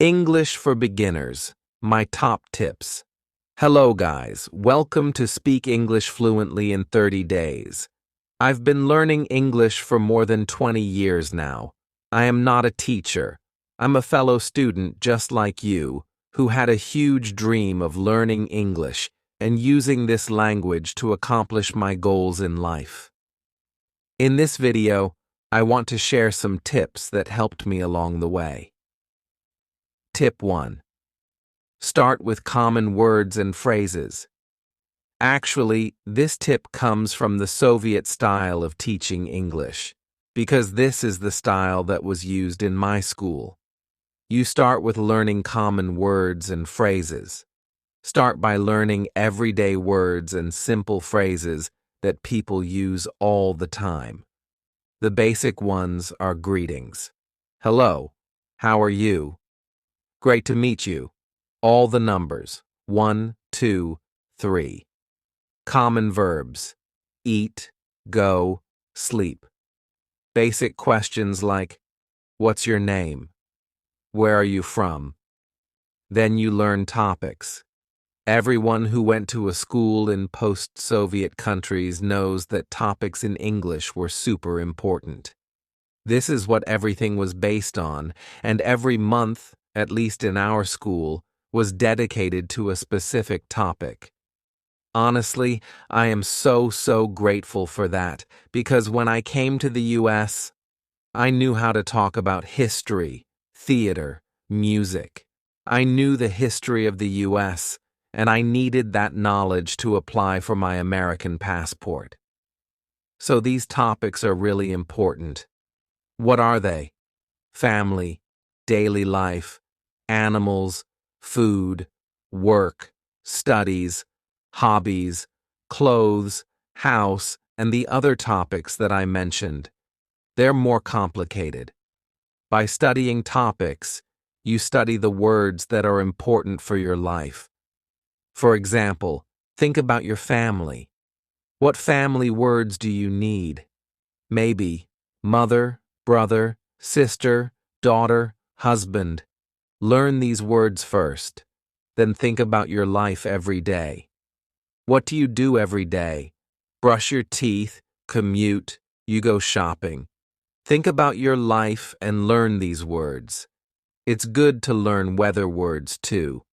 English for Beginners, my top tips. Hello guys, welcome to Speak English Fluently in 30 Days. I've been learning English for more than 20 years now. I am not a teacher. I'm a fellow student just like you, who had a huge dream of learning English and using this language to accomplish my goals in life. In this video, I want to share some tips that helped me along the way. Tip 1. Start with common words and phrases. Actually, this tip comes from the Soviet style of teaching English, because this is the style that was used in my school. You start with learning common words and phrases. Start by learning everyday words and simple phrases that people use all the time. The basic ones are greetings. Hello, how are you? Great to meet you. All the numbers. 1, 2, 3. Common verbs. Eat, go, sleep. Basic questions like, what's your name? Where are you from? Then you learn topics. Everyone who went to a school in post-Soviet countries knows that topics in English were super important. This is what everything was based on, and every month, at least in our school, was dedicated to a specific topic. Honestly, I am so grateful for that, because when I came to the US, I knew how to talk about history, theater, music. I knew the history of the US, and I needed that knowledge to apply for my American passport. So these topics are really important. What are they? Family, daily life, animals, food, work, studies, hobbies, clothes, house, and the other topics that I mentioned. They're more complicated. By studying topics, you study the words that are important for your life. For example, think about your family. What family words do you need? Maybe mother, brother, sister, daughter, husband. Learn these words first. Then think about your life every day. What do you do every day? Brush your teeth, commute, you go shopping. Think about your life and learn these words. It's good to learn weather words too.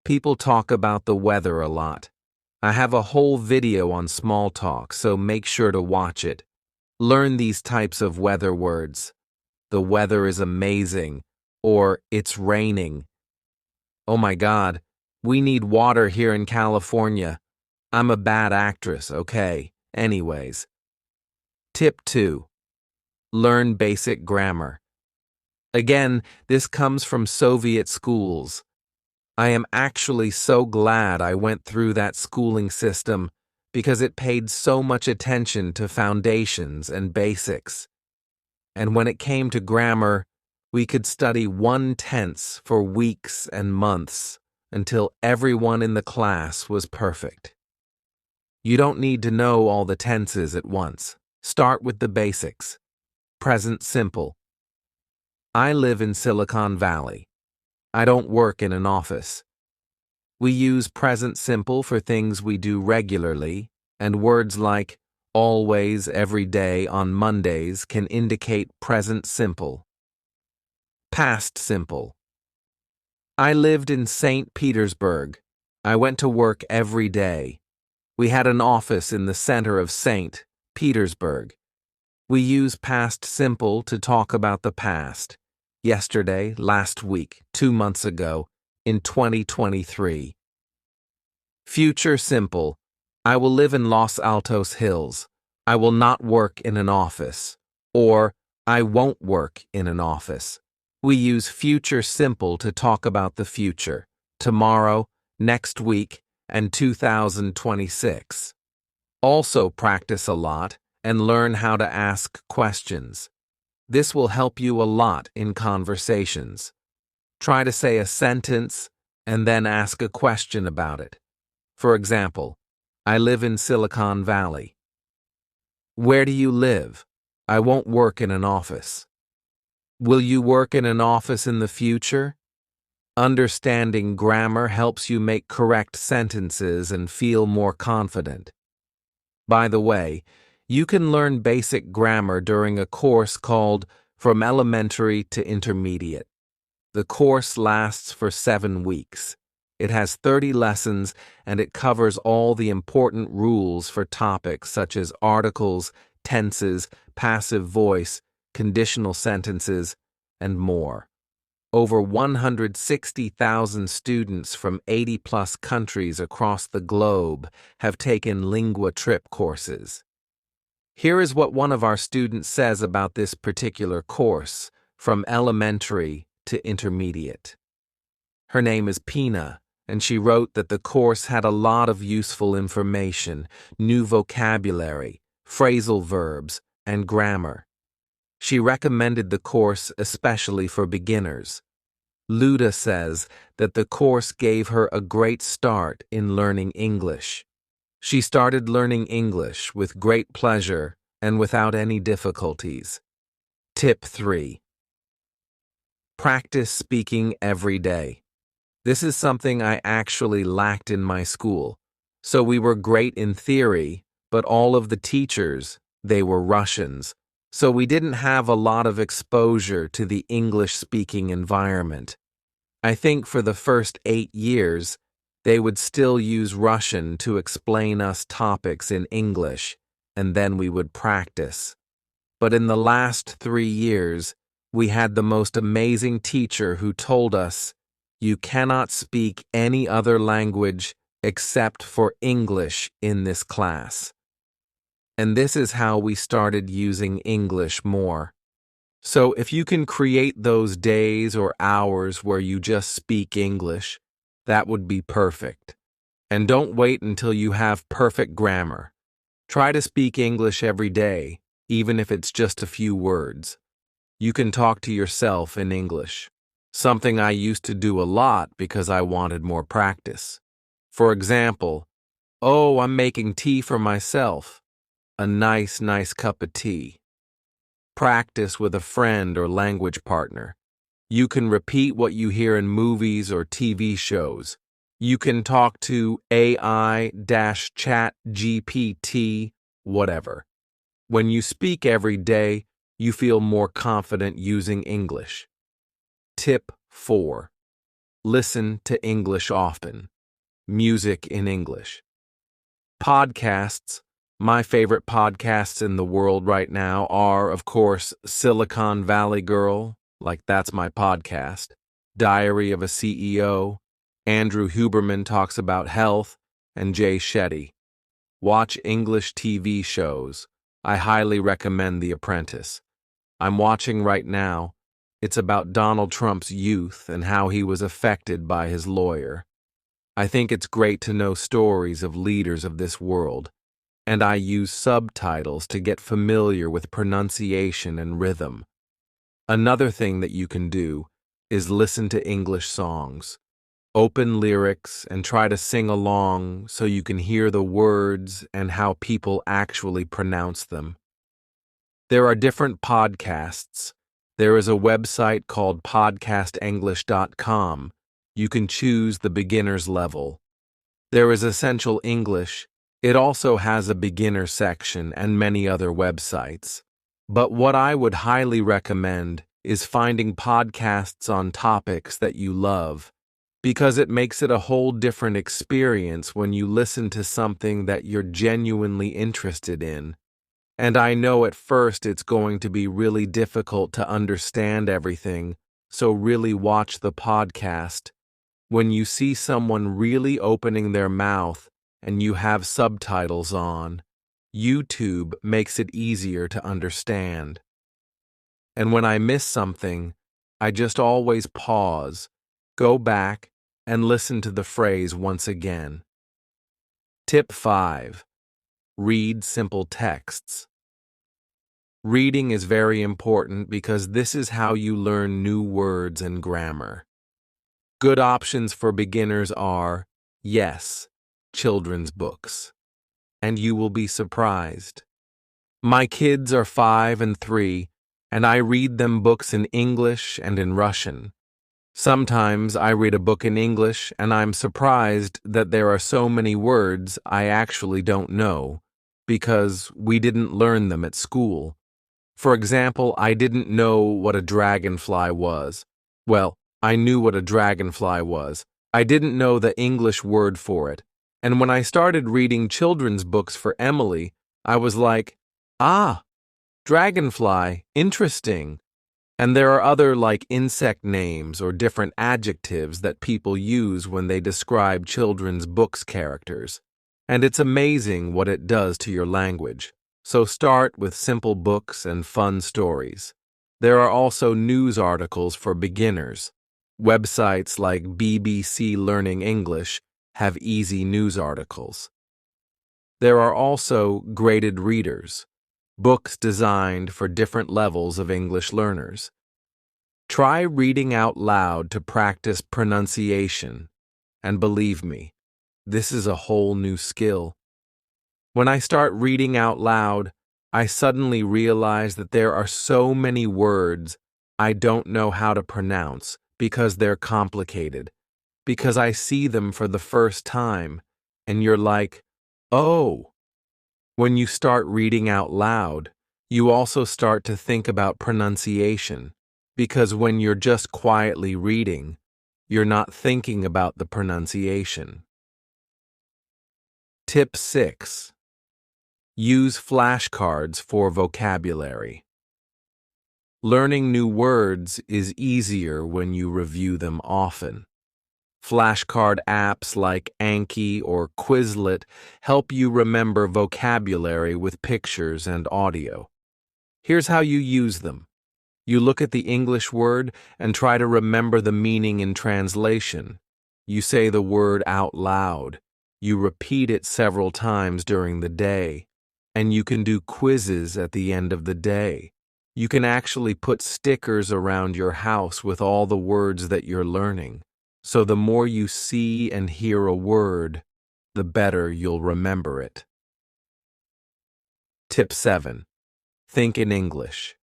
People talk about the weather a lot. I have a whole video on small talk, so make sure to watch it. Learn these types of weather words. The weather is amazing, or it's raining. Oh my God, we need water here in California. I'm a bad actress, okay? Anyways. Tip 2. Learn basic grammar. Again, this comes from Soviet schools. I am actually so glad I went through that schooling system because it paid so much attention to foundations and basics. And when it came to grammar, we could study one tense for weeks and months until everyone in the class was perfect. You don't need to know all the tenses at once. Start with the basics. Present simple. I live in Silicon Valley. I don't work in an office. We use present simple for things we do regularly, and words like always, every day, on Mondays can indicate present simple. Past simple. I lived in St. Petersburg. I went to work every day. We had an office in the center of St. Petersburg. We use past simple to talk about the past. Yesterday, last week, 2 months ago, in 2023. Future simple. I will live in Los Altos Hills. I will not work in an office. Or, I won't work in an office. We use future simple to talk about the future, tomorrow, next week, and 2026. Also practice a lot and learn how to ask questions. This will help you a lot in conversations. Try to say a sentence and then ask a question about it. For example, I live in Silicon Valley. Where do you live? I won't work in an office. Will you work in an office in the future? Understanding grammar helps you make correct sentences and feel more confident. By the way, you can learn basic grammar during a course called From Elementary to Intermediate. The course lasts for 7 weeks. It has 30 lessons and it covers all the important rules for topics such as articles, tenses, passive voice, conditional sentences, and more. Over 160,000 students from 80-plus countries across the globe have taken Lingua Trip courses. Here is what one of our students says about this particular course, From Elementary to Intermediate. Her name is Pina, and she wrote that the course had a lot of useful information, new vocabulary, phrasal verbs, and grammar. She recommended the course especially for beginners. Luda says that the course gave her a great start in learning English. She started learning English with great pleasure and without any difficulties. Tip 3. Practice speaking every day. This is something I actually lacked in my school. So we were great in theory, but all of the teachers, they were Russians. So we didn't have a lot of exposure to the English-speaking environment. I think for the first 8 years, they would still use Russian to explain us topics in English, and then we would practice. But in the last 3 years, we had the most amazing teacher who told us, you cannot speak any other language except for English in this class. And this is how we started using English more. So if you can create those days or hours where you just speak English, that would be perfect. And don't wait until you have perfect grammar. Try to speak English every day, even if it's just a few words. You can talk to yourself in English, something I used to do a lot because I wanted more practice. For example, oh, I'm making tea for myself. A nice cup of tea. Practice with a friend or language partner. You can repeat what you hear in movies or TV shows. You can talk to AI-chat GPT, whatever. When you speak every day, you feel more confident using English. Tip 4. Listen to English often. Music in English. Podcasts. My favorite podcasts in the world right now are, of course, Silicon Valley Girl, like that's my podcast, Diary of a CEO, Andrew Huberman talks about health, and Jay Shetty. Watch English TV shows. I highly recommend The Apprentice. I'm watching right now. It's about Donald Trump's youth and how he was affected by his lawyer. I think it's great to know stories of leaders of this world. And I use subtitles to get familiar with pronunciation and rhythm. Another thing that you can do is listen to English songs. Open lyrics and try to sing along so you can hear the words and how people actually pronounce them. There are different podcasts. There is a website called podcastenglish.com. You can choose the beginner's level. There is Essential English. It also has a beginner section and many other websites. But what I would highly recommend is finding podcasts on topics that you love, because it makes it a whole different experience when you listen to something that you're genuinely interested in. And I know at first it's going to be really difficult to understand everything, so really watch the podcast. When you see someone really opening their mouth, and you have subtitles on, YouTube makes it easier to understand. And when I miss something, I just always pause, go back, and listen to the phrase once again. Tip 5. Read simple texts. Reading is very important because this is how you learn new words and grammar. Good options for beginners are, yes, children's books. And you will be surprised. My kids are 5 and 3, and I read them books in English and in Russian. Sometimes I read a book in English and I'm surprised that there are so many words I actually don't know because we didn't learn them at school. For example, I didn't know what a dragonfly was. Well, I knew what a dragonfly was. I didn't know the English word for it. And when I started reading children's books for Emily, I was like, ah, dragonfly, interesting. And there are other like insect names or different adjectives that people use when they describe children's books characters. And it's amazing what it does to your language. So start with simple books and fun stories. There are also news articles for beginners. Websites like BBC Learning English have easy news articles. There are also graded readers, books designed for different levels of English learners. Try reading out loud to practice pronunciation, and believe me, this is a whole new skill. When I start reading out loud, I suddenly realize that there are so many words I don't know how to pronounce because they're complicated, because I see them for the first time, and you're like, oh. When you start reading out loud, you also start to think about pronunciation, because when you're just quietly reading, you're not thinking about the pronunciation. Tip 6. Use flashcards for vocabulary. Learning new words is easier when you review them often. Flashcard apps like Anki or Quizlet help you remember vocabulary with pictures and audio. Here's how you use them. You look at the English word and try to remember the meaning in translation. You say the word out loud. You repeat it several times during the day. And you can do quizzes at the end of the day. You can actually put stickers around your house with all the words that you're learning. So the more you see and hear a word, the better you'll remember it. Tip 7. Think in English.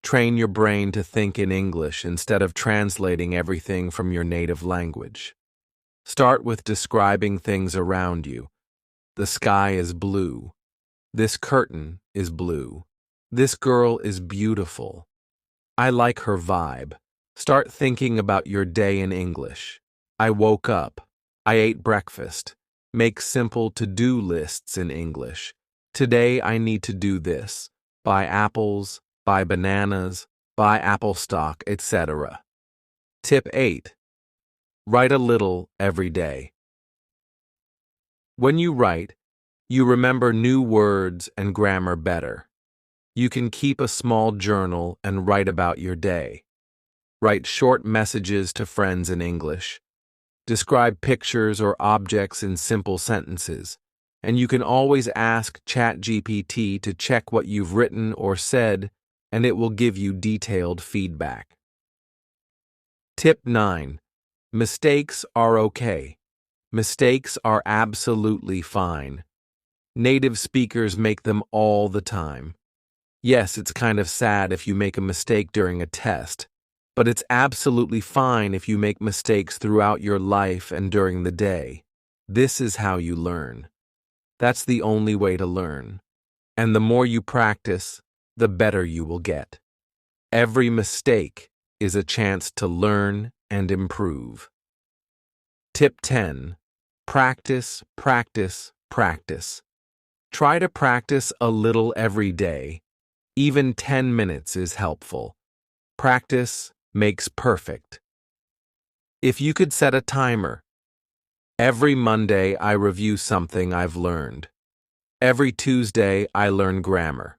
Train your brain to think in English instead of translating everything from your native language. Start with describing things around you. The sky is blue. This curtain is blue. This girl is beautiful. I like her vibe. Start thinking about your day in English. I woke up. I ate breakfast. Make simple to-do lists in English. Today I need to do this. Buy apples, buy bananas, buy apple stock, etc. Tip 8. Write a little every day. When you write, you remember new words and grammar better. You can keep a small journal and write about your day. Write short messages to friends in English. Describe pictures or objects in simple sentences. And you can always ask ChatGPT to check what you've written or said, and it will give you detailed feedback. Tip 9. Mistakes are okay. Mistakes are absolutely fine. Native speakers make them all the time. Yes, it's kind of sad if you make a mistake during a test, but it's absolutely fine if you make mistakes throughout your life and during the day. This is how you learn. That's the only way to learn. And the more you practice, the better you will get. Every mistake is a chance to learn and improve. Tip 10. Practice, practice, practice. Try to practice a little every day. Even 10 minutes is helpful. Practice makes perfect. If you could set a timer. Every Monday I review something I've learned. Every Tuesday I learn grammar.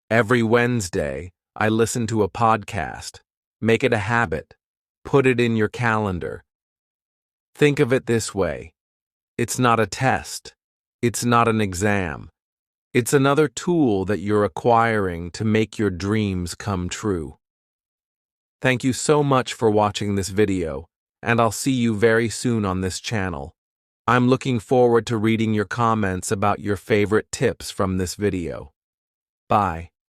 Every Wednesday I listen to a podcast. Make it a habit. Put it in your calendar. Think of it this way. It's not a test. It's not an exam. It's another tool that you're acquiring to make your dreams come true. Thank you so much for watching this video, and I'll see you very soon on this channel. I'm looking forward to reading your comments about your favorite tips from this video. Bye.